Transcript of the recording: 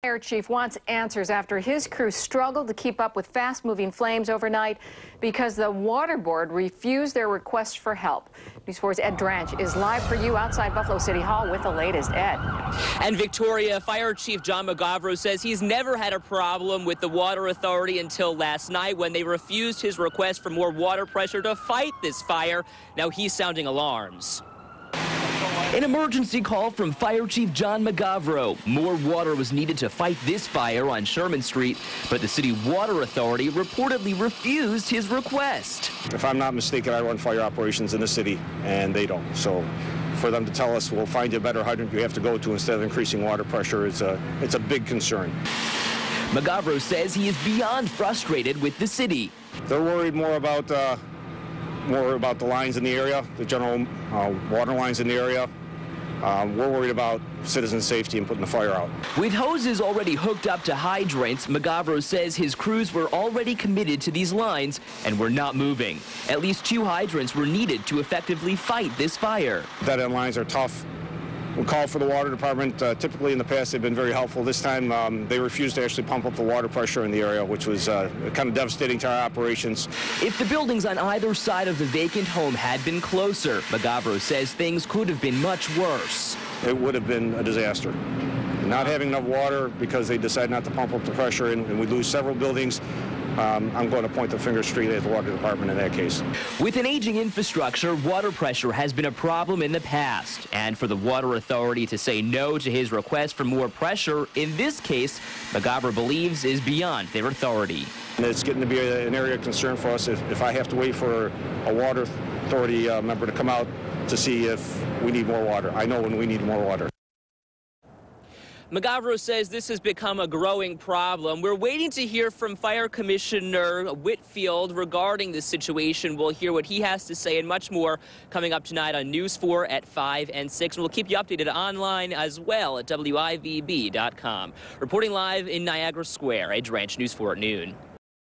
Fire chief wants answers after his crew struggled to keep up with fast-moving flames overnight because the water board refused their request for help. News 4's Ed Dranch is live for you outside Buffalo City Hall with the latest. Ed. And Victoria, Fire Chief John Magavro says he's never had a problem with the Water Authority until last night when they refused his request for more water pressure to fight this fire. Now he's sounding alarms. An emergency call from Fire Chief John Magavro. More water was needed to fight this fire on Sherman Street, but the City Water Authority reportedly refused his request. If I'm not mistaken, I run fire operations in the city, and they don't. So for them to tell us, we'll find you a better hydrant you have to go to instead of increasing water pressure, it's a big concern. Magavro says he is beyond frustrated with the city. They're worried more about the lines in the area, the general water lines in the area. We're worried about citizen safety and putting the fire out. With hoses already hooked up to hydrants, Magavro says his crews were already committed to these lines and were not moving. At least 2 hydrants were needed to effectively fight this fire. Dead-end lines are tough. We call for the water department. Typically in the past they've been very helpful. This time they refused to actually pump up the water pressure in the area, which was kind of devastating to our operations. If the buildings on either side of the vacant home had been closer, Magavro says things could have been much worse. It would have been a disaster. Not having enough water because they decided not to pump up the pressure and we lose several buildings. I'm going to point the finger straight at the water department in that case. With an aging infrastructure, water pressure has been a problem in the past. And for the Water Authority to say no to his request for more pressure, in this case, Magavro believes is beyond their authority. And it's getting to be an area of concern for us if I have to wait for a Water Authority member to come out to see if we need more water. I know when we need more water. Magavro says this has become a growing problem. We're waiting to hear from Fire Commissioner Whitfield regarding this situation. We'll hear what he has to say and much more coming up tonight on News 4 at 5 and 6. And we'll keep you updated online as well at WIVB.com. Reporting live in Niagara Square, Ed Dranch, News 4 at noon.